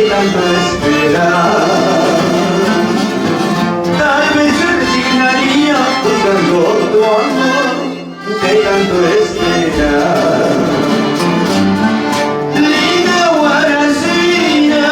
tanto esperar. Tal vez se resignaría buscando tu amor de tanto esperar. Linda Guaracina,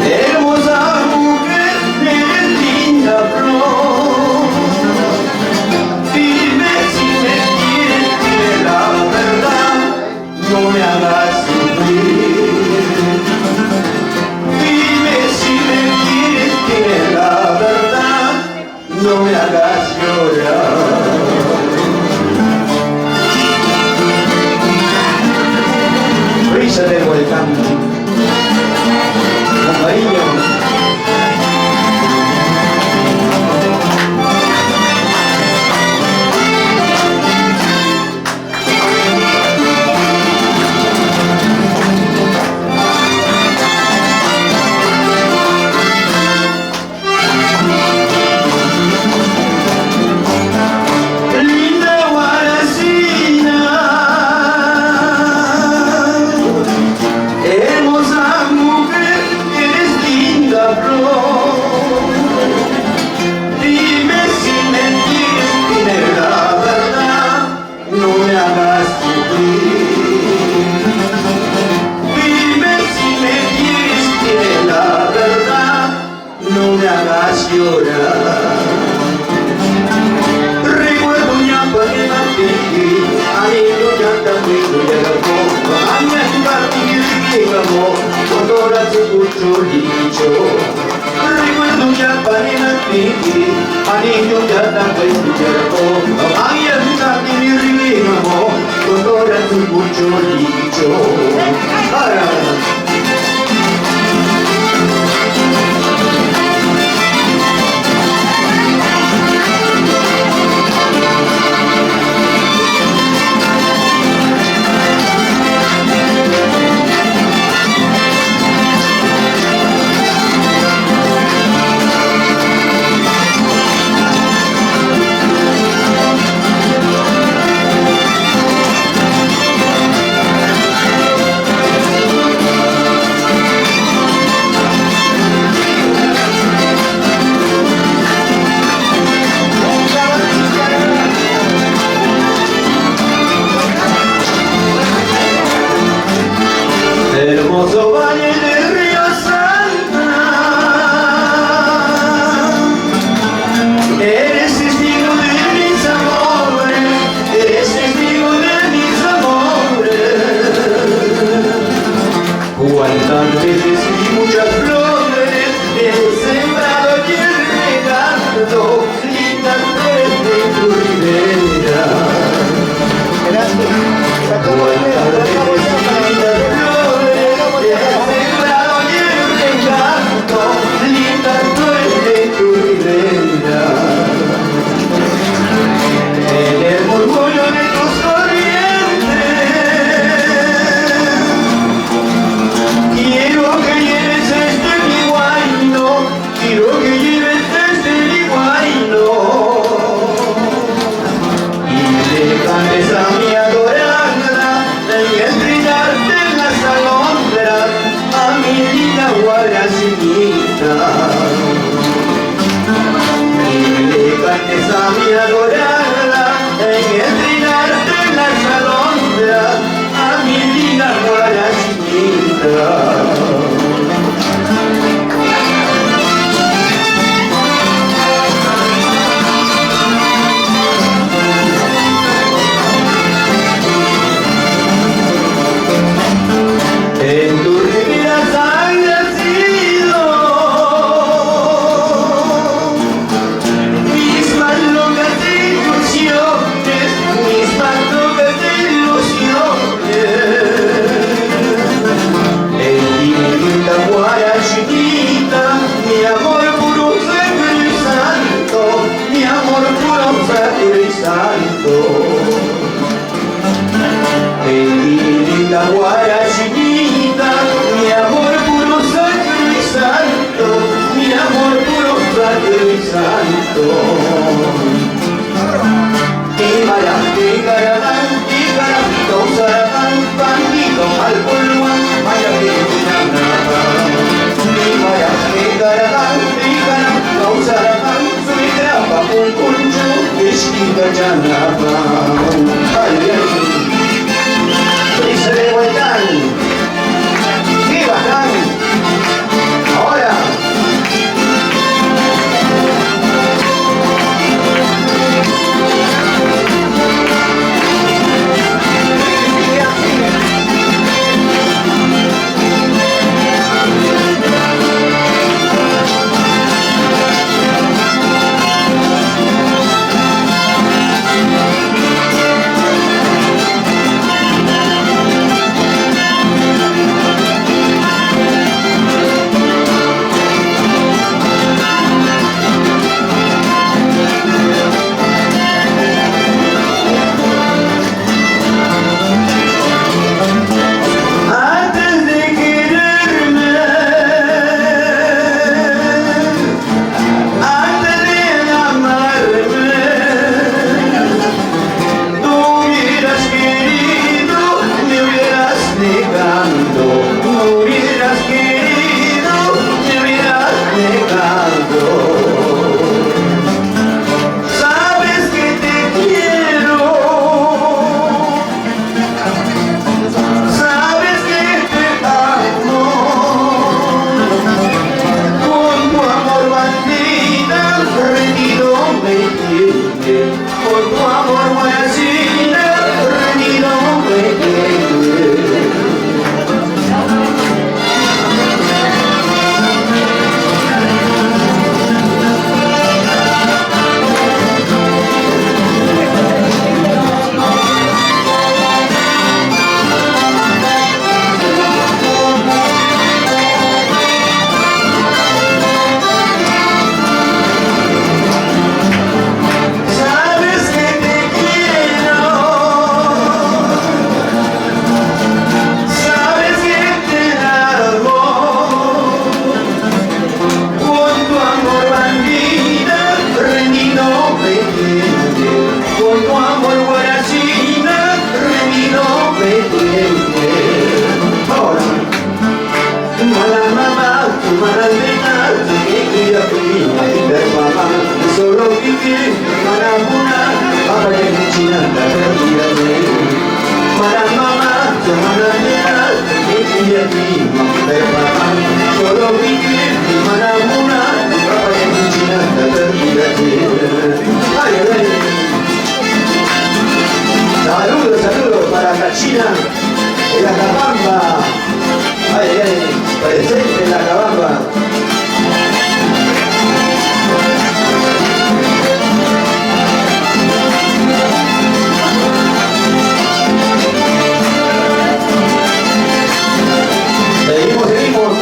hermosa mujer, eres linda flor. Dime si me quieres, dime la verdad, no me hagas sufrir. Dime si me quieres, dime la verdad, no me hagas llorar. Brisa del volcán, con cariño. No me hagas llorar. Recuerdo una panela que anillo ya también lo llegó. Aña en partir que amor, con horas se escuchó dicho. Recuerdo una panela que anillo ya también lo llegó. Aña en partir que amor, con horas se escuchó dicho. Hermoso valle del río Santa, eres testigo de mis amores, eres testigo de mis amores. Cuántas veces y muchas flores he sembrado y he regado, lindas flores de tu ribera. Cuántas veces y muchas flores linda flor de tu ribera, en el murmullo de tus corrientes. Quiero que lleves este mi guayno, quiero que lleves este mi guayno, y le cantes a mi adorada, y entregarte en las alondras a mi linda Guaracinita. Y le cantes a mi adorada, en entregarte en las alondras a mi linda Guaracinita. En tu ribera han nacido mis más locas ilusiones, mis más locas ilusiones. En Saludos, saludos para Cachina en la Cabamba. Ay, ay, presente en la Cabamba. Seguimos, seguimos.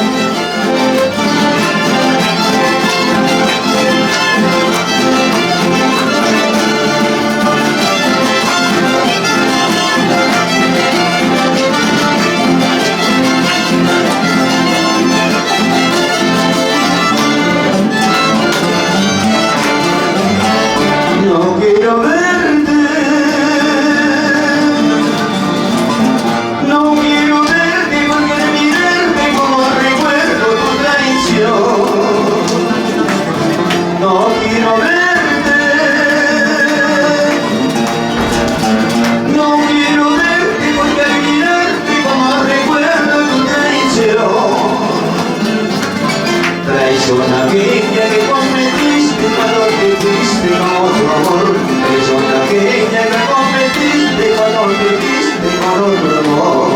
No quiero verte, no quiero verte porque al mirarte como recuerdo tu traición. No quiero verte, no quiero verte porque al mirarte como recuerdo tu traición. Traición aquella que cometiste cuando te fuiste con otro amor. Traición aquella que cometiste cuando te fuiste con otro amor.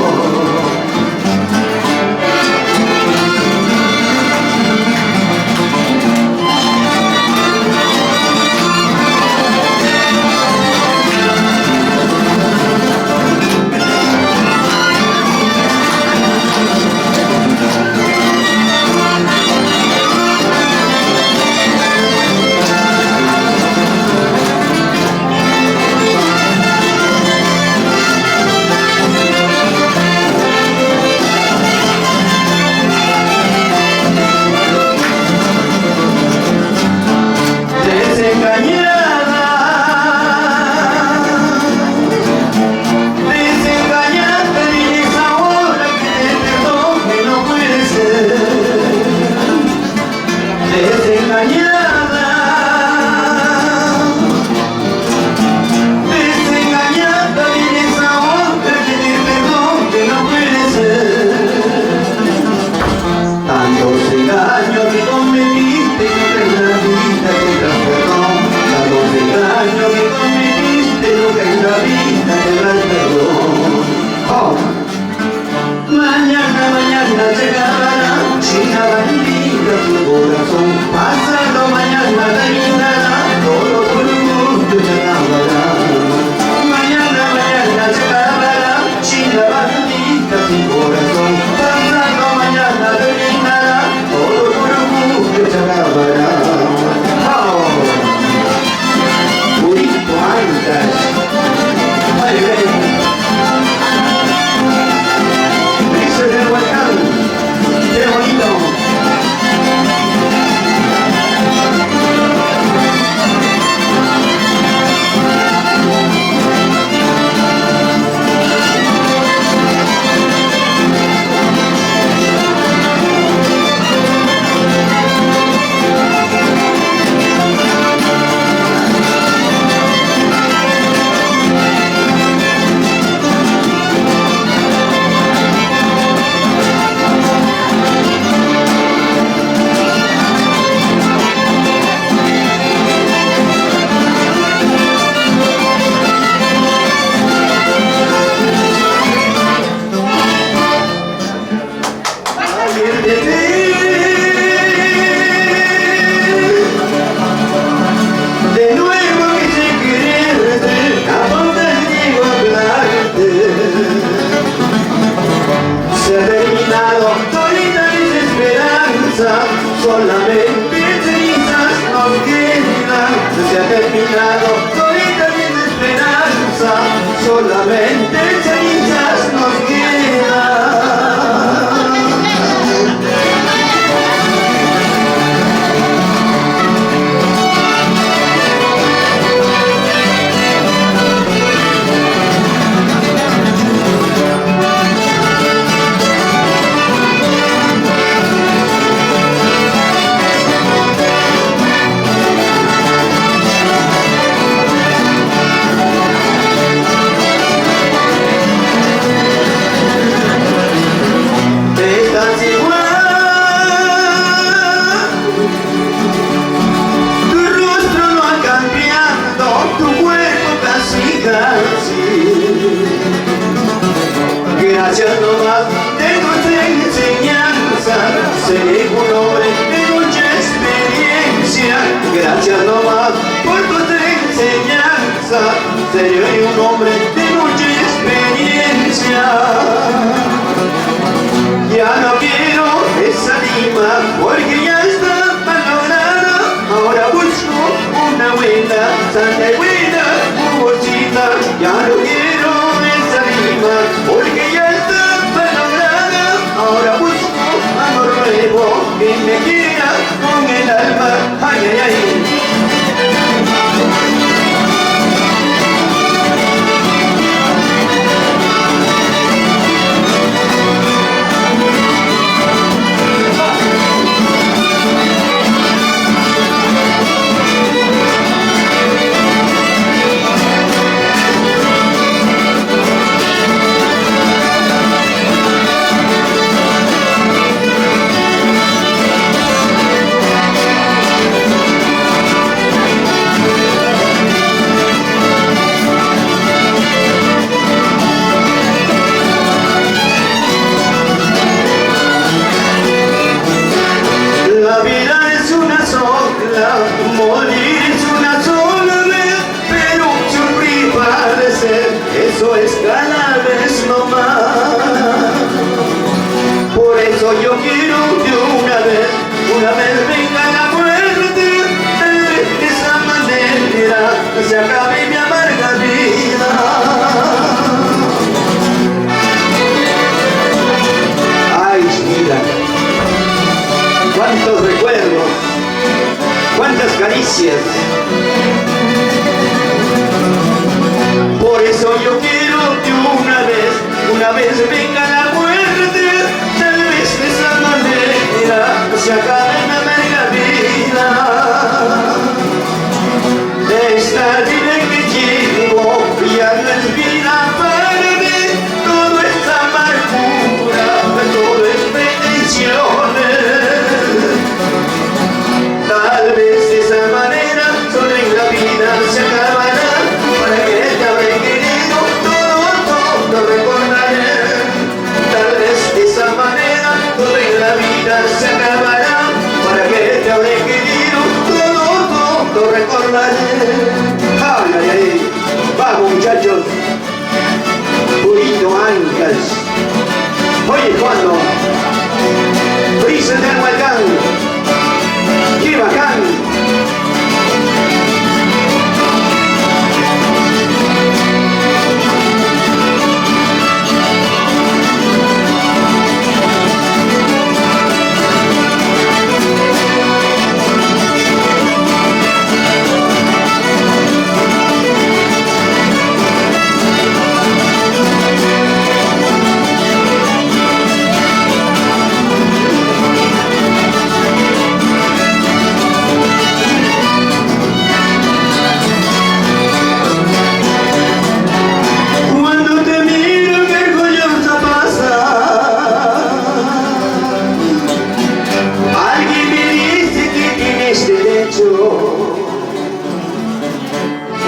Solamente cenizas nos quedan, se ha terminado ahorita mi esperanza, solamente cenizas nos quedan. Gracias nomás de nuestra enseñanza, seré un hombre de mucha experiencia. Gracias nomás por nuestra enseñanza, seré un hombre de mucha experiencia. Ya no quiero esa lima porque ya está valorada. Ahora busco una buena, santa y buena jugosita. Ya no quiero esa lima porque ya está valorada. Ahora busco amor nuevo que me quiera con el alma. Ay, ay, ay. Morir es una sola vez, pero sufrir padecer, eso es cada vez no más. Por eso yo quiero que una vez venga la muerte, de esa manera se acabe mi amarga vida. Ay, vida, cuántos recuerdos, cuántas caricias. Por eso yo quiero que una vez venga la muerte, tal vez de esa manera se acabe mi amarga vida. Esta vida que llevo ya no es vida para mí, todo es amargura, todo es pretensiones. Tal vez de esa manera solo en la vida se acabará. Para que te habré querido, todo recordaré. Tal vez de esa manera solo en la vida se acabará. Para que te habré querido, todo recordaré. Ay, ay, ay. Vamos, muchachos. Purito Ancas. Oye, cuando Brisa de Huacán. ¡Qué bacán!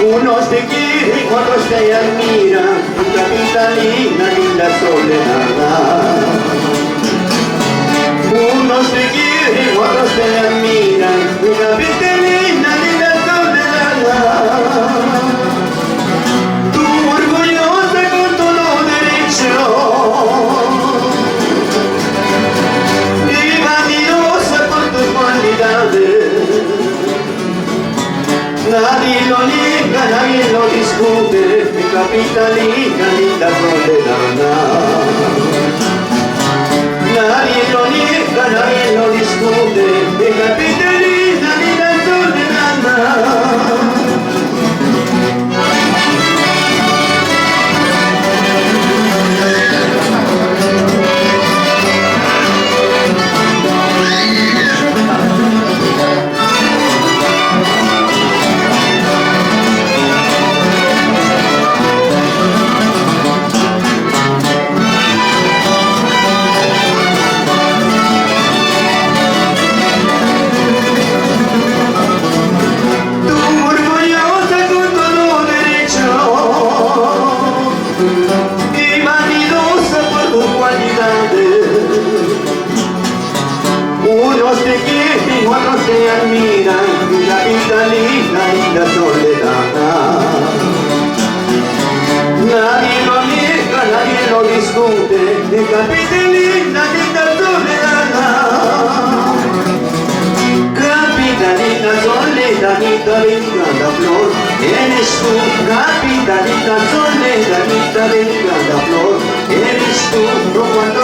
Unos te quieren, otros te admiran, capitalina, linda soledad. Unos te quieren, otros te admiran, capitalina, linda soledad. Tú orgullosa con todo derecho y vanidosa por tus cualidades. Nadie lo niega, nadie lo discute, mi capitalina, linda soledad. Nadie lo niega, nadie lo discute, mi capitalina, linda soledad. admiran la vida linda y la soledad. Nadie lo niega, nadie lo discute, capitalina que está soledad. Capitalina, soledanita de cada flor, eres tú. Capitalina, soledanita de cada flor, eres tú. No cuando